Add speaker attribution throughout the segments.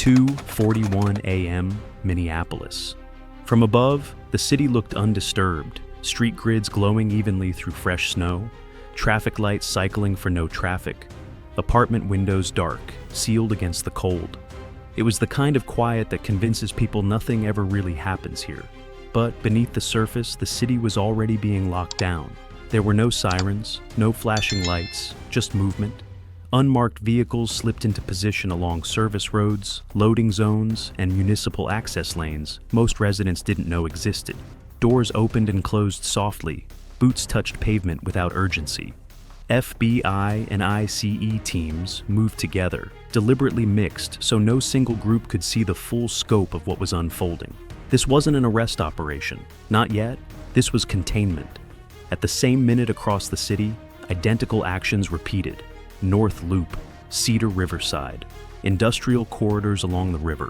Speaker 1: 2:41 a.m., Minneapolis. From above, the city looked undisturbed, street grids glowing evenly through fresh snow, traffic lights cycling for no traffic, apartment windows dark, sealed against the cold. It was the kind of quiet that convinces people nothing ever really happens here. But beneath the surface, the city was already being locked down. There were no sirens, no flashing lights, just movement. Unmarked vehicles slipped into position along service roads, loading zones, and municipal access lanes most residents didn't know existed. Doors opened and closed softly. Boots touched pavement without urgency. FBI and ICE teams moved together, deliberately mixed so no single group could see the full scope of what was unfolding. This wasn't an arrest operation. Not yet. This was containment. At the same minute across the city, identical actions repeated. North Loop, Cedar Riverside, industrial corridors along the river,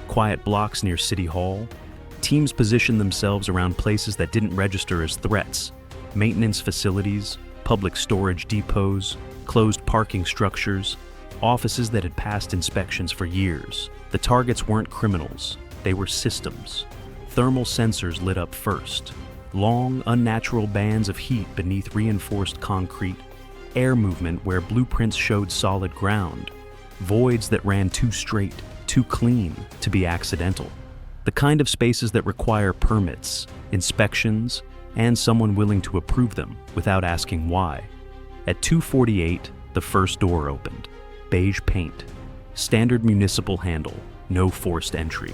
Speaker 1: quiet blocks near City Hall. Teams positioned themselves around places that didn't register as threats: maintenance facilities, public storage depots, closed parking structures, offices that had passed inspections for years. The targets weren't criminals, they were systems. Thermal sensors lit up first. Long, unnatural bands of heat beneath reinforced concrete. Air movement where blueprints showed solid ground. Voids that ran too straight, too clean to be accidental. The kind of spaces that require permits, inspections, and someone willing to approve them without asking why. At 2:48, the first door opened. Beige paint. Standard municipal handle. No forced entry.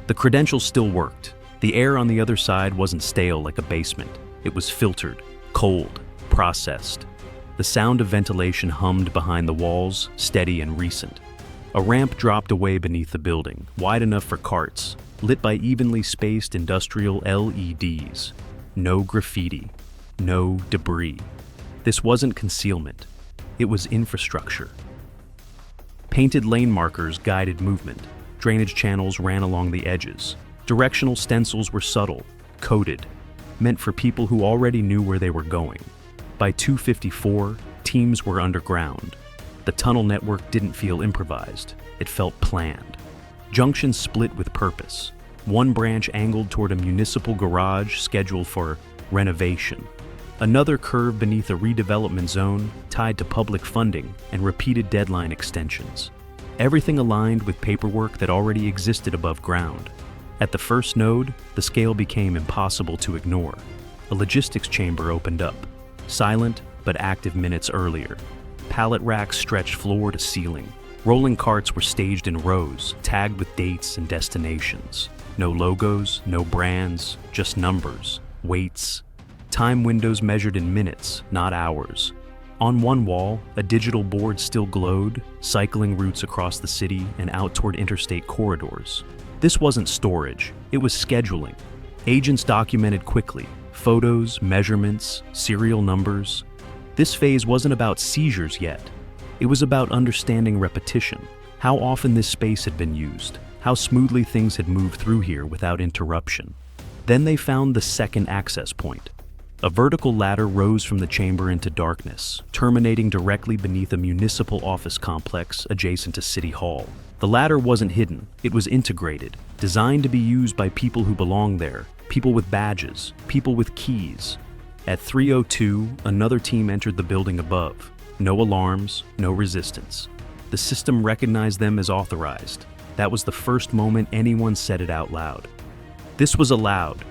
Speaker 1: The credentials still worked. The air on the other side wasn't stale like a basement. It was filtered, cold, processed. The sound of ventilation hummed behind the walls, steady and recent. A ramp dropped away beneath the building, wide enough for carts, lit by evenly spaced industrial LEDs. No graffiti, no debris. This wasn't concealment. It was infrastructure. Painted lane markers guided movement. Drainage channels ran along the edges. Directional stencils were subtle, coded, meant for people who already knew where they were going. By 2:54, teams were underground. The tunnel network didn't feel improvised. It felt planned. Junctions split with purpose. One branch angled toward a municipal garage scheduled for renovation. Another curved beneath a redevelopment zone tied to public funding and repeated deadline extensions. Everything aligned with paperwork that already existed above ground. At the first node, the scale became impossible to ignore. A logistics chamber opened up. Silent but active minutes earlier. Pallet racks stretched floor to ceiling. Rolling carts were staged in rows, tagged with dates and destinations. No logos, no brands, just numbers, weights. Time windows measured in minutes, not hours. On one wall, a digital board still glowed, cycling routes across the city and out toward interstate corridors. This wasn't storage, it was scheduling. Agents documented quickly. Photos, measurements, serial numbers. This phase wasn't about seizures yet. It was about understanding repetition, how often this space had been used, how smoothly things had moved through here without interruption. Then they found the second access point. A vertical ladder rose from the chamber into darkness, terminating directly beneath a municipal office complex adjacent to City Hall. The ladder wasn't hidden, it was integrated, designed to be used by people who belong there. People with badges, people with keys. At 3:02, another team entered the building above. No alarms, no resistance. The system recognized them as authorized. That was the first moment anyone said it out loud. This was allowed.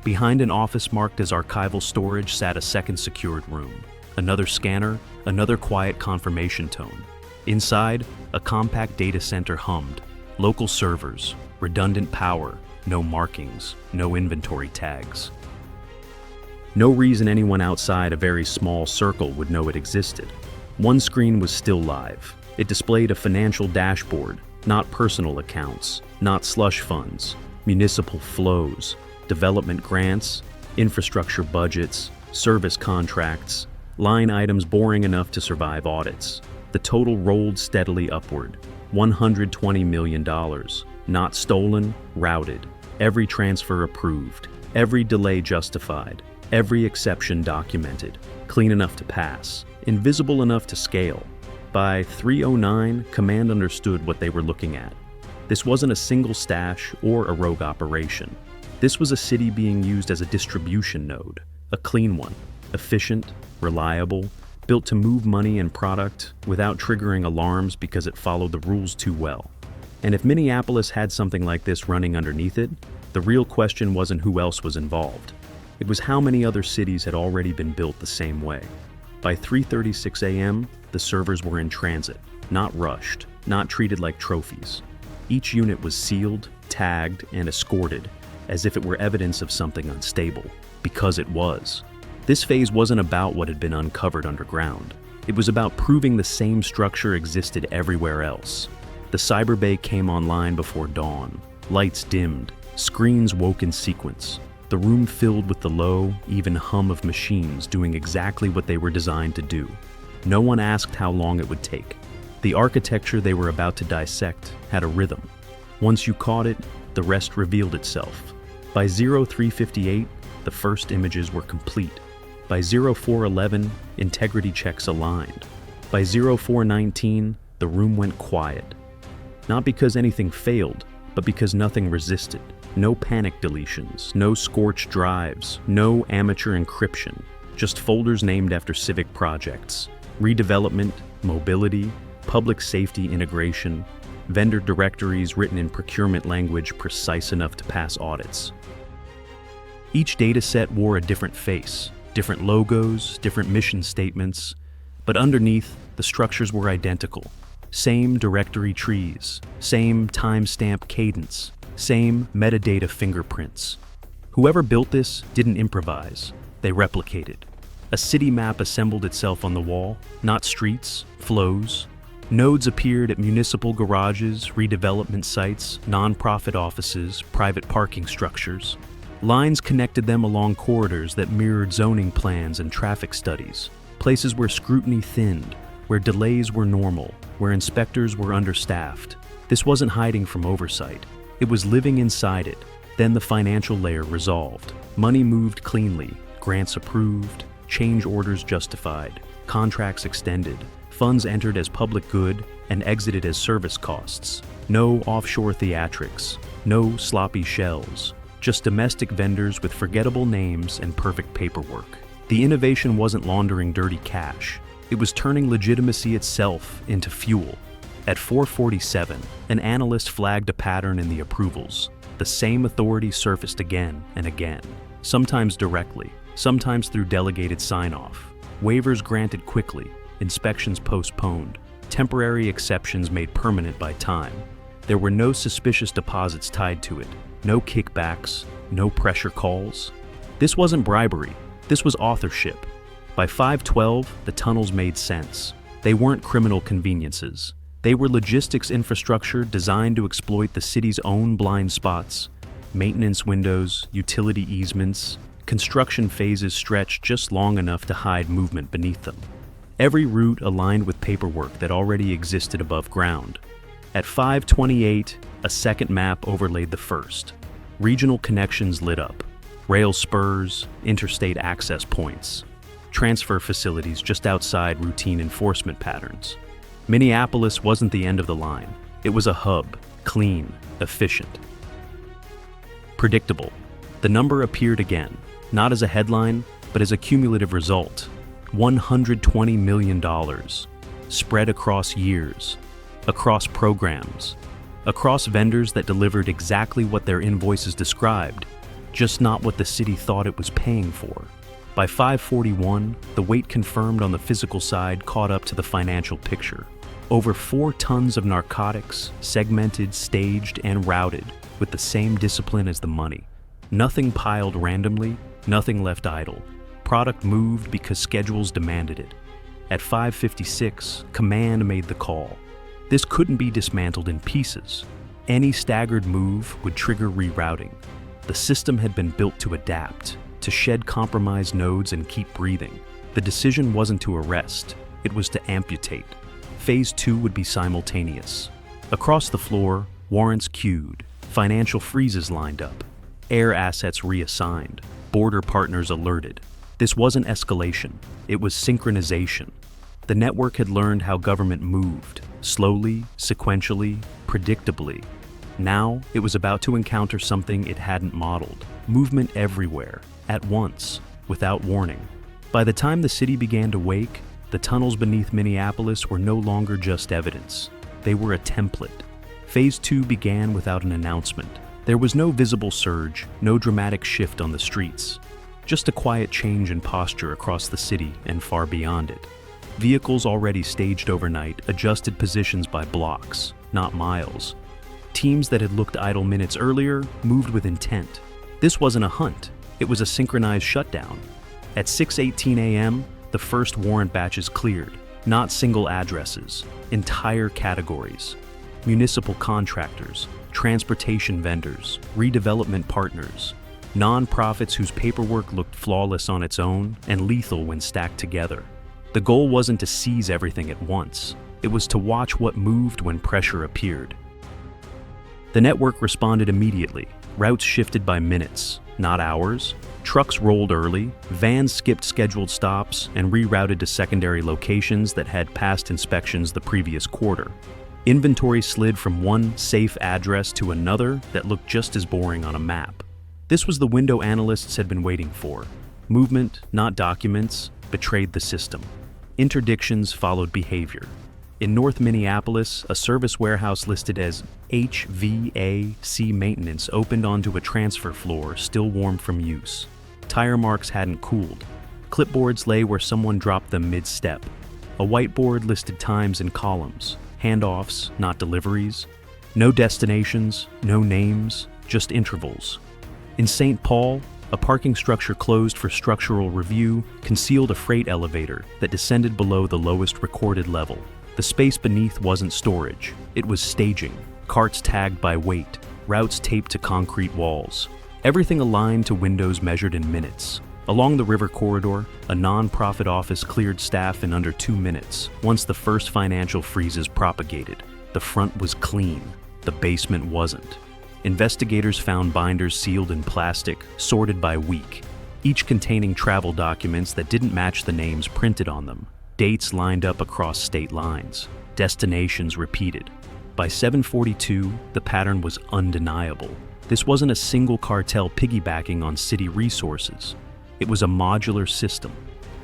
Speaker 1: Behind an office marked as archival storage sat a second secured room. Another scanner, another quiet confirmation tone. Inside, a compact data center hummed. Local servers, redundant power, no markings, no inventory tags. No reason anyone outside a very small circle would know it existed. One screen was still live. It displayed a financial dashboard, not personal accounts, not slush funds, municipal flows, development grants, infrastructure budgets, service contracts, line items boring enough to survive audits. The total rolled steadily upward. $120 million. Not stolen, routed. Every transfer approved. Every delay justified. Every exception documented. Clean enough to pass. Invisible enough to scale. By 3:09, command understood what they were looking at. This wasn't a single stash or a rogue operation. This was a city being used as a distribution node, a clean one, efficient, reliable, built to move money and product without triggering alarms because it followed the rules too well. And if Minneapolis had something like this running underneath it, the real question wasn't who else was involved. It was how many other cities had already been built the same way. By 3:36 a.m., the servers were in transit, not rushed, not treated like trophies. Each unit was sealed, tagged, and escorted, as if it were evidence of something unstable, because it was. This phase wasn't about what had been uncovered underground. It was about proving the same structure existed everywhere else. The cyber bay came online before dawn. Lights dimmed, screens woke in sequence. The room filled with the low, even hum of machines doing exactly what they were designed to do. No one asked how long it would take. The architecture they were about to dissect had a rhythm. Once you caught it, the rest revealed itself. By 0358, the first images were complete. By 0411, integrity checks aligned. By 0419, the room went quiet. Not because anything failed, but because nothing resisted. No panic deletions, no scorched drives, no amateur encryption, just folders named after civic projects, redevelopment, mobility, public safety integration, vendor directories written in procurement language precise enough to pass audits. Each data set wore a different face, different logos, different mission statements, but underneath, the structures were identical. Same directory trees, same timestamp cadence, same metadata fingerprints. Whoever built this didn't improvise, they replicated. A city map assembled itself on the wall, not streets, flows. Nodes appeared at municipal garages, redevelopment sites, nonprofit offices, private parking structures. Lines connected them along corridors that mirrored zoning plans and traffic studies, places where scrutiny thinned, where delays were normal, where inspectors were understaffed. This wasn't hiding from oversight. It was living inside it. Then the financial layer resolved. Money moved cleanly, grants approved, change orders justified, contracts extended, funds entered as public good and exited as service costs. No offshore theatrics, no sloppy shells, just domestic vendors with forgettable names and perfect paperwork. The innovation wasn't laundering dirty cash. It was turning legitimacy itself into fuel. At 4:47, an analyst flagged a pattern in the approvals. The same authority surfaced again and again, sometimes directly, sometimes through delegated sign-off. Waivers granted quickly, inspections postponed, temporary exceptions made permanent by time. There were no suspicious deposits tied to it, no kickbacks, no pressure calls. This wasn't bribery, this was authorship. By 5:12, the tunnels made sense. They weren't criminal conveniences. They were logistics infrastructure designed to exploit the city's own blind spots. Maintenance windows, utility easements, construction phases stretched just long enough to hide movement beneath them. Every route aligned with paperwork that already existed above ground. At 5:28, a second map overlaid the first. Regional connections lit up. Rail spurs, interstate access points, transfer facilities just outside routine enforcement patterns. Minneapolis wasn't the end of the line. It was a hub, clean, efficient. Predictable. The number appeared again, not as a headline, but as a cumulative result. $120 million, spread across years, across programs, across vendors that delivered exactly what their invoices described, just not what the city thought it was paying for. By 5:41, the weight confirmed on the physical side caught up to the financial picture. Over 4 tons of narcotics, segmented, staged, and routed, with the same discipline as the money. Nothing piled randomly, nothing left idle. Product moved because schedules demanded it. At 5:56, command made the call. This couldn't be dismantled in pieces. Any staggered move would trigger rerouting. The system had been built to adapt, to shed compromised nodes and keep breathing. The decision wasn't to arrest, it was to amputate. Phase 2 would be simultaneous. Across the floor, warrants queued, financial freezes lined up, air assets reassigned, border partners alerted. This wasn't escalation, it was synchronization. The network had learned how government moved, slowly, sequentially, predictably. Now, it was about to encounter something it hadn't modeled. Movement everywhere, at once, without warning. By the time the city began to wake, the tunnels beneath Minneapolis were no longer just evidence. They were a template. Phase 2 began without an announcement. There was no visible surge, no dramatic shift on the streets. Just a quiet change in posture across the city and far beyond it. Vehicles already staged overnight adjusted positions by blocks, not miles. Teams that had looked idle minutes earlier moved with intent. This wasn't a hunt, it was a synchronized shutdown. At 6:18 a.m., the first warrant batches cleared, not single addresses, entire categories. Municipal contractors, transportation vendors, redevelopment partners, non-profits whose paperwork looked flawless on its own and lethal when stacked together. The goal wasn't to seize everything at once, it was to watch what moved when pressure appeared. The network responded immediately, routes shifted by minutes, not hours. Trucks rolled early, vans skipped scheduled stops and rerouted to secondary locations that had passed inspections the previous quarter. Inventory slid from one safe address to another that looked just as boring on a map. This was the window analysts had been waiting for. Movement, not documents, betrayed the system. Interdictions followed behavior. In North Minneapolis, a service warehouse listed as HVAC maintenance opened onto a transfer floor still warm from use. Tire marks hadn't cooled. Clipboards lay where someone dropped them mid-step. A whiteboard listed times in columns, handoffs, not deliveries. No destinations, no names, just intervals. In St. Paul, a parking structure closed for structural review concealed a freight elevator that descended below the lowest recorded level. The space beneath wasn't storage, it was staging, carts tagged by weight, routes taped to concrete walls. Everything aligned to windows measured in minutes. Along the river corridor, a non-profit office cleared staff in under 2 minutes, once the first financial freezes propagated. The front was clean, the basement wasn't. Investigators found binders sealed in plastic, sorted by week, each containing travel documents that didn't match the names printed on them. Dates lined up across state lines, destinations repeated. By 7:42, the pattern was undeniable. This wasn't a single cartel piggybacking on city resources. It was a modular system,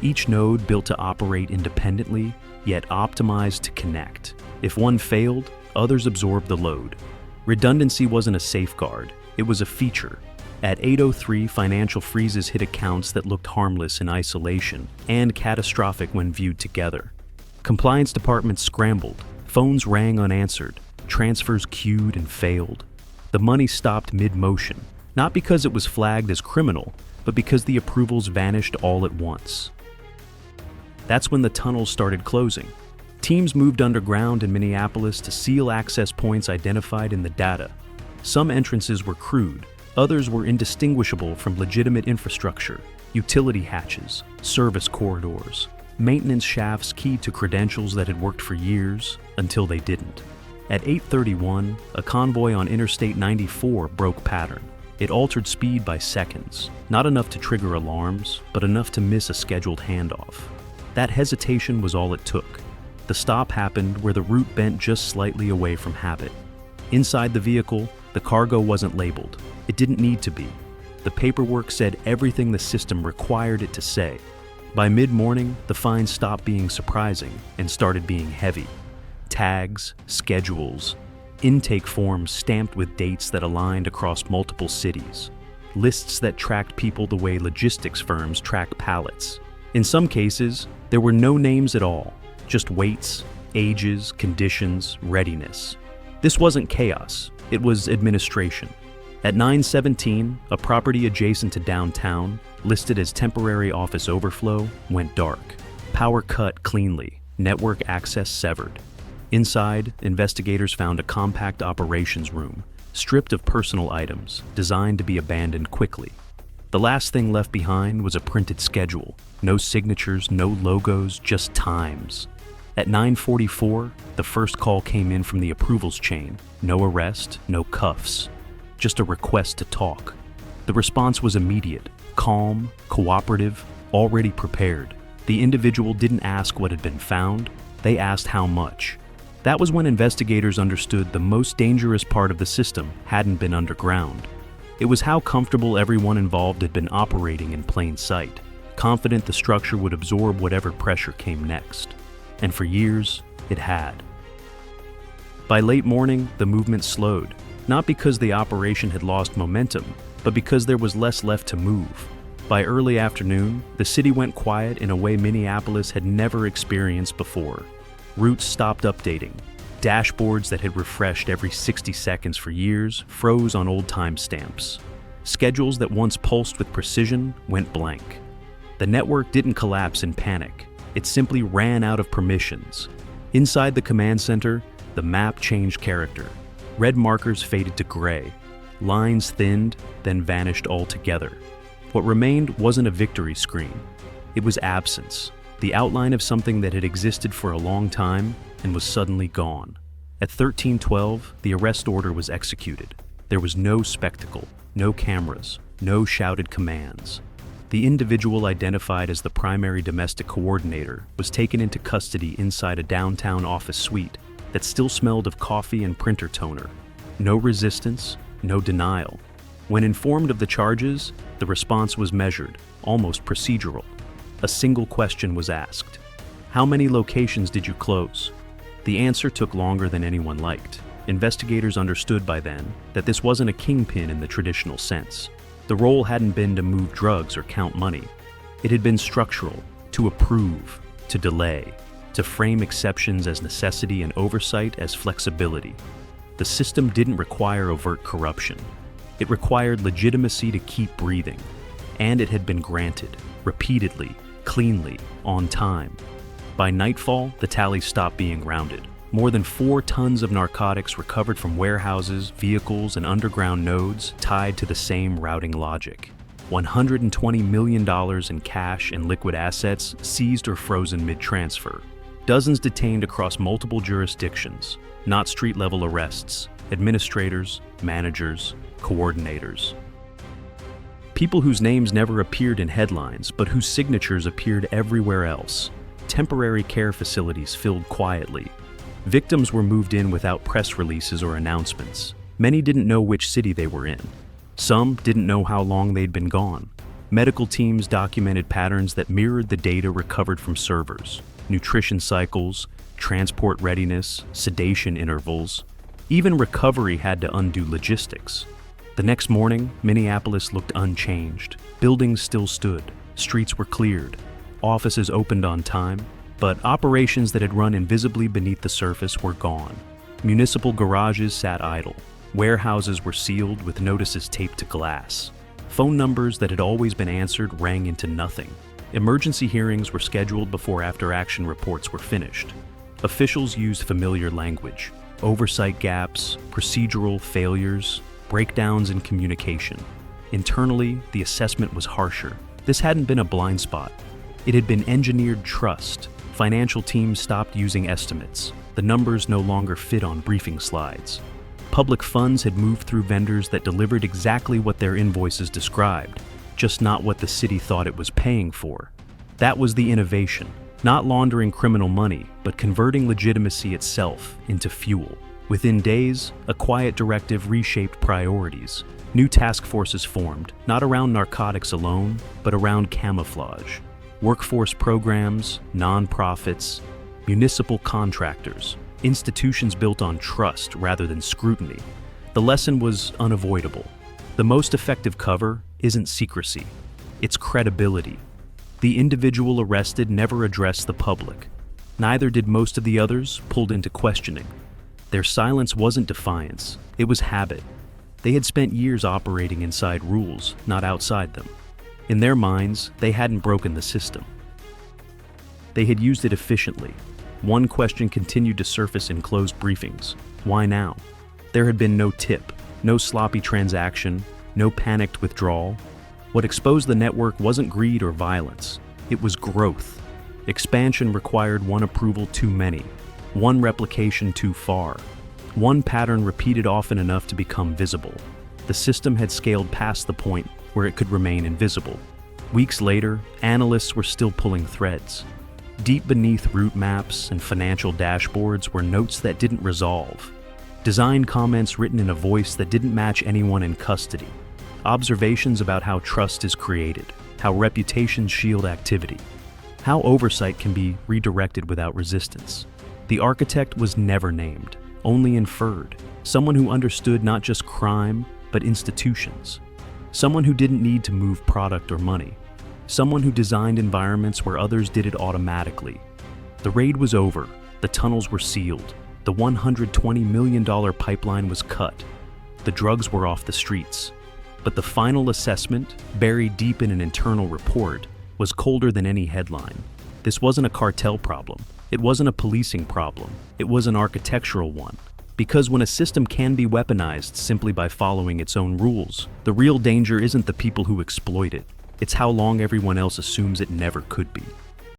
Speaker 1: each node built to operate independently, yet optimized to connect. If one failed, others absorbed the load. Redundancy wasn't a safeguard, it was a feature. At 8:03, financial freezes hit accounts that looked harmless in isolation and catastrophic when viewed together. Compliance departments scrambled, phones rang unanswered, transfers queued and failed. The money stopped mid-motion, not because it was flagged as criminal, but because the approvals vanished all at once. That's when the tunnels started closing. Teams moved underground in Minneapolis to seal access points identified in the data. Some entrances were crude, others were indistinguishable from legitimate infrastructure, utility hatches, service corridors, maintenance shafts keyed to credentials that had worked for years until they didn't. At 8:31, a convoy on Interstate 94 broke pattern. It altered speed by seconds, not enough to trigger alarms, but enough to miss a scheduled handoff. That hesitation was all it took. The stop happened where the route bent just slightly away from habit. Inside the vehicle, the cargo wasn't labeled. It didn't need to be. The paperwork said everything the system required it to say. By mid-morning, the find stopped being surprising and started being heavy. Tags, schedules, intake forms stamped with dates that aligned across multiple cities, lists that tracked people the way logistics firms track pallets. In some cases, there were no names at all, just weights, ages, conditions, readiness. This wasn't chaos, it was administration. At 9:17, a property adjacent to downtown, listed as temporary office overflow, went dark. Power cut cleanly, network access severed. Inside, investigators found a compact operations room, stripped of personal items, designed to be abandoned quickly. The last thing left behind was a printed schedule. No signatures, no logos, just times. At 9:44, the first call came in from the approvals chain. No arrest, no cuffs. Just a request to talk. The response was immediate, calm, cooperative, already prepared. The individual didn't ask what had been found, they asked how much. That was when investigators understood the most dangerous part of the system hadn't been underground. It was how comfortable everyone involved had been operating in plain sight, confident the structure would absorb whatever pressure came next. And for years, it had. By late morning, the movement slowed, not because the operation had lost momentum, but because there was less left to move. By early afternoon, the city went quiet in a way Minneapolis had never experienced before. Routes stopped updating. Dashboards that had refreshed every 60 seconds for years froze on old timestamps. Schedules that once pulsed with precision went blank. The network didn't collapse in panic. It simply ran out of permissions. Inside the command center, the map changed character. Red markers faded to gray. Lines thinned, then vanished altogether. What remained wasn't a victory screen. It was absence, the outline of something that had existed for a long time and was suddenly gone. At 13:12, the arrest order was executed. There was no spectacle, no cameras, no shouted commands. The individual identified as the primary domestic coordinator was taken into custody inside a downtown office suite that still smelled of coffee and printer toner. No resistance, no denial. When informed of the charges, the response was measured, almost procedural. A single question was asked. How many locations did you close? The answer took longer than anyone liked. Investigators understood by then that this wasn't a kingpin in the traditional sense. The role hadn't been to move drugs or count money. It had been structural, to approve, to delay, to frame exceptions as necessity and oversight as flexibility. The system didn't require overt corruption. It required legitimacy to keep breathing, and it had been granted, repeatedly, cleanly, on time. By nightfall, the tally stopped being rounded. More than 4 tons of narcotics recovered from warehouses, vehicles, and underground nodes tied to the same routing logic. $120 million in cash and liquid assets seized or frozen mid-transfer. Dozens detained across multiple jurisdictions, not street-level arrests, administrators, managers, coordinators. People whose names never appeared in headlines, but whose signatures appeared everywhere else. Temporary care facilities filled quietly. Victims were moved in without press releases or announcements. Many didn't know which city they were in. Some didn't know how long they'd been gone. Medical teams documented patterns that mirrored the data recovered from servers. Nutrition cycles, transport readiness, sedation intervals. Even recovery had to undo logistics. The next morning, Minneapolis looked unchanged. Buildings still stood. Streets were cleared. Offices opened on time. But operations that had run invisibly beneath the surface were gone. Municipal garages sat idle. Warehouses were sealed with notices taped to glass. Phone numbers that had always been answered rang into nothing. Emergency hearings were scheduled before after-action reports were finished. Officials used familiar language. Oversight gaps, procedural failures, breakdowns in communication. Internally, the assessment was harsher. This hadn't been a blind spot. It had been engineered trust. Financial teams stopped using estimates. The numbers no longer fit on briefing slides. Public funds had moved through vendors that delivered exactly what their invoices described, just not what the city thought it was paying for. That was the innovation, not laundering criminal money, but converting legitimacy itself into fuel. Within days, a quiet directive reshaped priorities. New task forces formed, not around narcotics alone, but around camouflage. Workforce programs, nonprofits, municipal contractors, institutions built on trust rather than scrutiny. The lesson was unavoidable. The most effective cover isn't secrecy, it's credibility. The individual arrested never addressed the public. Neither did most of the others pulled into questioning. Their silence wasn't defiance, it was habit. They had spent years operating inside rules, not outside them. In their minds, they hadn't broken the system. They had used it efficiently. One question continued to surface in closed briefings. Why now? There had been no tip, no sloppy transaction, no panicked withdrawal. What exposed the network wasn't greed or violence. It was growth. Expansion required one approval too many, one replication too far, one pattern repeated often enough to become visible. The system had scaled past the point where it could remain invisible. Weeks later, analysts were still pulling threads. Deep beneath route maps and financial dashboards were notes that didn't resolve. Design comments written in a voice that didn't match anyone in custody. Observations about how trust is created, how reputations shield activity, how oversight can be redirected without resistance. The architect was never named, only inferred. Someone who understood not just crime, but institutions. Someone who didn't need to move product or money. Someone who designed environments where others did it automatically. The raid was over, the tunnels were sealed, the $120 million pipeline was cut, the drugs were off the streets. But the final assessment, buried deep in an internal report, was colder than any headline. This wasn't a cartel problem. It wasn't a policing problem. It was an architectural one. Because when a system can be weaponized simply by following its own rules, the real danger isn't the people who exploit it. It's how long everyone else assumes it never could be.